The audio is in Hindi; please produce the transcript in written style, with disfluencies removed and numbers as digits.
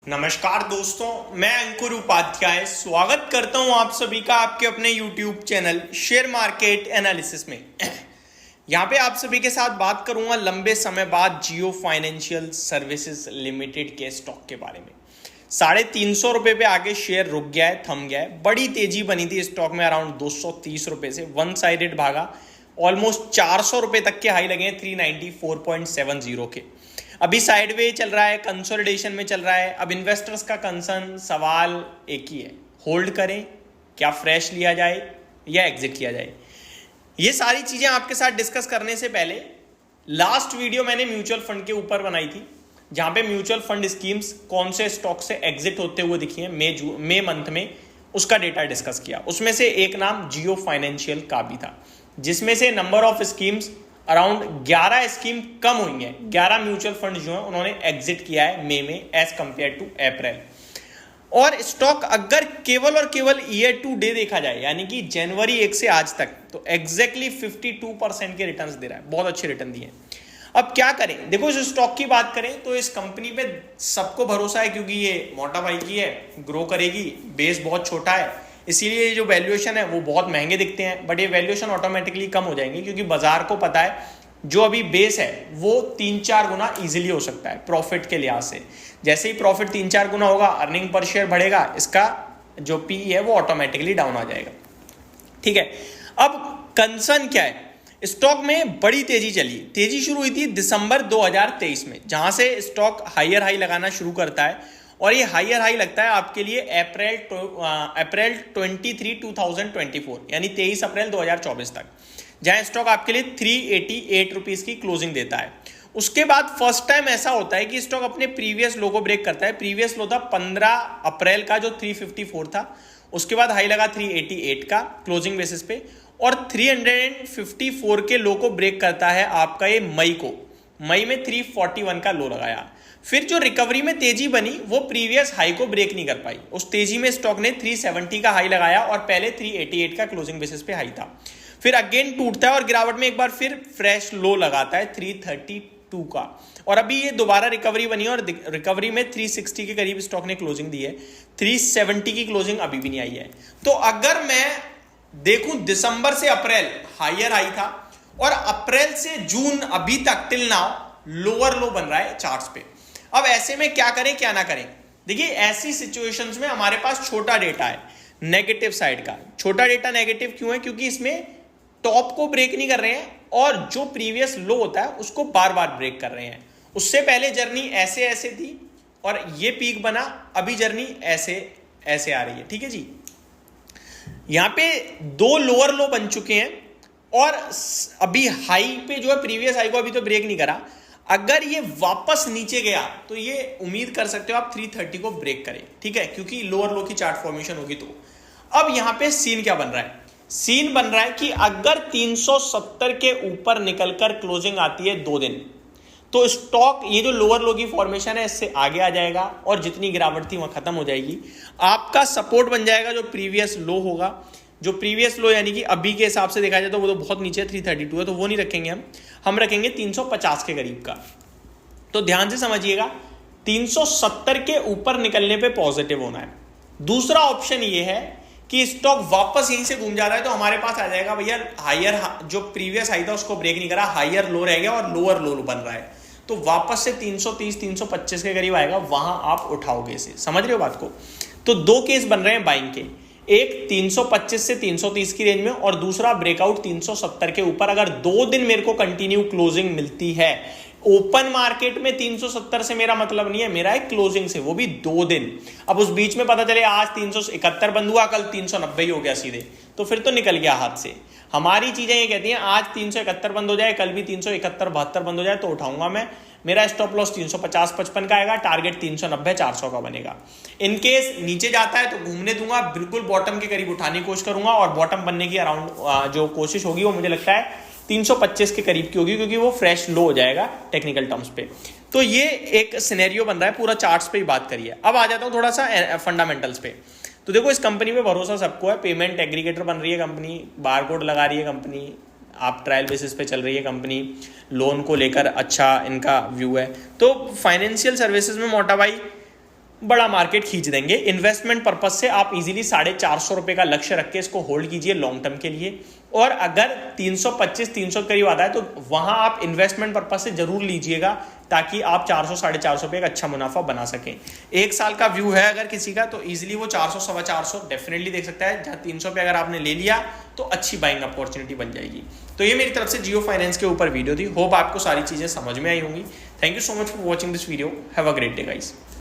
नमस्कार दोस्तों, मैं अंकुर उपाध्याय स्वागत करता हूं आप सभी का आपके अपने YouTube channel share market analysis में। यहां पे आप सभी के साथ बात करूंगा लंबे समय बाद जियो फाइनेंशियल सर्विसेज लिमिटेड के स्टॉक के बारे में। 350 रुपए पे आगे शेयर रुक गया है, थम गया है। बड़ी तेजी बनी थी स्टॉक में, अराउंड 230 रुपए से वन साइडेड भागा। ऑलमोस्ट 400 रुपए तक के हाई लगे हैं 394.70 के। अभी साइडवे चल रहा है, कंसोलिडेशन में चल रहा है। अब इन्वेस्टर्स का कंसर्न सवाल एक ही है, होल्ड करें, क्या फ्रेश लिया जाए या एग्जिट किया जाए। ये सारी चीजें आपके साथ डिस्कस करने से पहले लास्ट वीडियो मैंने म्यूचुअल फंड के ऊपर बनाई थी, जहां पे म्यूचुअल फंड स्कीम्स कौन से स्टॉक से एग्जिट होते हुए दिखी है मई मंथ में, उसका डेटा डिस्कस किया। उसमें से एक नाम जियो फाइनेंशियल का भी था, जिसमें से number of schemes around 11 scheme कम हुई है। 11 म्यूचुअल फंड जो है उन्होंने एग्जिट किया है मई में एज कंपेयर टू अप्रैल। और स्टॉक अगर केवल और केवल ईयर टू डे देखा जाए, यानी कि जनवरी 1 से आज तक, तो एग्जैक्टली 52% के रिटर्न्स दे रहा है। बहुत अच्छे रिटर्न दिए। अब क्या करें, देखो इस स्टॉक की बात करें तो इस कंपनी पे सबको भरोसा है, क्योंकि ये मोटा भाई की है, ग्रो करेगी, बेस बहुत छोटा है, इसीलिए जो वैल्यूएशन है वो बहुत महंगे दिखते हैं। बट ये वैल्यूएशन ऑटोमेटिकली कम हो जाएंगे, क्योंकि बाजार को पता है जो अभी बेस है वो 3-4 गुना इजीली हो सकता है प्रॉफिट के लिहाज से। जैसे ही प्रॉफिट 3-4 गुना होगा, अर्निंग पर शेयर बढ़ेगा, इसका जो पीई है वो ऑटोमेटिकली डाउन आ जाएगा। ठीक है, अब कंसर्न क्या है, स्टॉक में बड़ी तेजी चली। तेजी शुरू हुई थी दिसंबर 2023 में, जहां से स्टॉक हायर हाई लगाना शुरू करता है। और ये हायर हाई लगता है आपके लिए अप्रैल 23 2024, यानी 23 अप्रैल 2024 तक, जहां स्टॉक आपके लिए 388 रुपीज की क्लोजिंग देता है। उसके बाद फर्स्ट टाइम ऐसा होता है कि स्टॉक अपने प्रीवियस लो को ब्रेक करता है। प्रीवियस लो था 15 अप्रैल का, जो 354 था। उसके बाद हाई लगा 388 का क्लोजिंग बेसिस पे, और 354 के लो को ब्रेक करता है आपका ये मई में 341 का लो लगाया। फिर जो रिकवरी में तेजी बनी वो प्रीवियस हाई को ब्रेक नहीं कर पाई। उस तेजी में स्टॉक ने 370 का हाई लगाया और पहले 388 का क्लोजिंग बेसिस पे हाई था। फिर अगेन टूटता है और गिरावट में एक बार फिर फ्रेश लो लगाता है 332 का। और अभी ये दोबारा रिकवरी बनी और रिकवरी में 360 के करीब स्टॉक ने क्लोजिंग दी है। 370 की क्लोजिंग अभी भी नहीं आई है। तो अगर मैं देखूं दिसंबर से अप्रैल हायर हाई था, और अप्रैल से जून अभी तक टिल नाउ लोअर लो बन रहा है चार्ट्स पे। अब ऐसे में क्या करें क्या ना करें। देखिए ऐसी सिचुएशंस में हमारे पास छोटा डेटा है नेगेटिव साइड का। छोटा डेटा नेगेटिव क्यों है, क्योंकि इसमें टॉप को ब्रेक नहीं कर रहे हैं और जो प्रीवियस लो होता है उसको बार बार ब्रेक कर रहे हैं। उससे पहले जर्नी ऐसे ऐसे थी और ये पीक बना, अभी जर्नी ऐसे ऐसे आ रही है। ठीक है जी, यहां पे 2 लोअर लो बन चुके हैं और अभी हाई पे जो है प्रीवियस हाई को अभी तो ब्रेक नहीं करा। अगर ये वापस नीचे गया तो ये उम्मीद कर सकते हो आप 330 को ब्रेक करें। ठीक है, क्योंकि लोअर लो की चार्ट फॉर्मेशन होगी। तो अब यहां पे सीन क्या बन रहा है, सीन बन रहा है कि अगर 370 के ऊपर निकलकर क्लोजिंग आती है 2 दिन, तो स्टॉक ये जो लोअर लो की फॉर्मेशन है इससे आगे आ जाएगा और जितनी गिरावट थी वह खत्म हो जाएगी। आपका सपोर्ट बन जाएगा जो प्रीवियस लो होगा। जो प्रीवियस लो यानी कि अभी के हिसाब से देखा जाए तो वो तो बहुत नीचे 332 है, तो वो नहीं रखेंगे हम रखेंगे 350 के करीब का। तो ध्यान से समझिएगा, 370 के ऊपर निकलने पे पॉजिटिव होना है। दूसरा ऑप्शन ये है कि स्टॉक वापस यहीं से घूम जा रहा है, तो हमारे पास आ जाएगा भैया हायर, जो प्रीवियस हाई था उसको ब्रेक नहीं करा, हायर लो रह गया और लोअर लो बन रहा है, तो वापस से 330 325 के करीब आएगा, वहां आप उठाओगे इसे। समझ रहे हो बात को। तो 2 केस बन रहे हैं बाइंग के, एक 325 से 330 की रेंज में और दूसरा ब्रेकआउट 370 के ऊपर। अगर 2 दिन मेरे को कंटिन्यू क्लोजिंग मिलती है, ओपन मार्केट में 370 से मेरा मतलब नहीं है, मेरा है क्लोजिंग से, वो भी 2 दिन। अब उस बीच में पता चले आज 371 बंद हुआ, कल 390 ही हो गया सीधे, तो फिर तो निकल गया हाथ से। हमारी चीजें ये कहती हैं आज 371 बंद हो जाए, कल भी 371 72 बंद हो जाए तो उठाऊंगा मैं। मेरा स्टॉप लॉस 350 55 का आएगा, टारगेट 390 400 का बनेगा। इनकेस नीचे जाता है तो घूमने दूंगा, बिल्कुल बॉटम के करीब उठाने की कोशिश करूंगा, और बॉटम बनने की अराउंड जो कोशिश होगी वो मुझे लगता है 325 के करीब की होगी, क्योंकि वो फ्रेश लो हो जाएगा टेक्निकल टर्म्स पे। तो ये एक सिनेरियो बन रहा है, पूरा चार्ट्स पे ही बात करिए। अब आ जाता हूं थोड़ा सा फंडामेंटल्स पे। तो देखो इस कंपनी पे भरोसा सबको है, पेमेंट एग्रीगेटर बन रही है कंपनी, बारकोड लगा रही है कंपनी, आप ट्रायल बेसिस पे चल रही है कंपनी, लोन को लेकर अच्छा इनका व्यू है। तो फाइनेंशियल सर्विसेज में मोटा भाई बड़ा मार्केट खींच देंगे। इन्वेस्टमेंट पर्पज से आप इजीली 450 रुपए का लक्ष्य रख के इसको होल्ड कीजिए लॉन्ग टर्म के लिए। और अगर 325-300 करीब आता है तो वहां आप इन्वेस्टमेंट पर्पज से जरूर लीजिएगा, ताकि आप 400-450 रुपए का अच्छा मुनाफा बना सकें। एक साल का व्यू है अगर किसी का तो इजीली वो 400-450 डेफिनेटली देख सकता है, जहां 300 पे अगर आपने ले लिया तो अच्छी बाइंग अपॉर्चुनिटी बन जाएगी। तो ये मेरी तरफ से जियो फाइनेंस के ऊपर वीडियो थी। होप आपको सारी चीजें समझ में आई होंगी। Thank you so much for watching this video. Have a great day guys.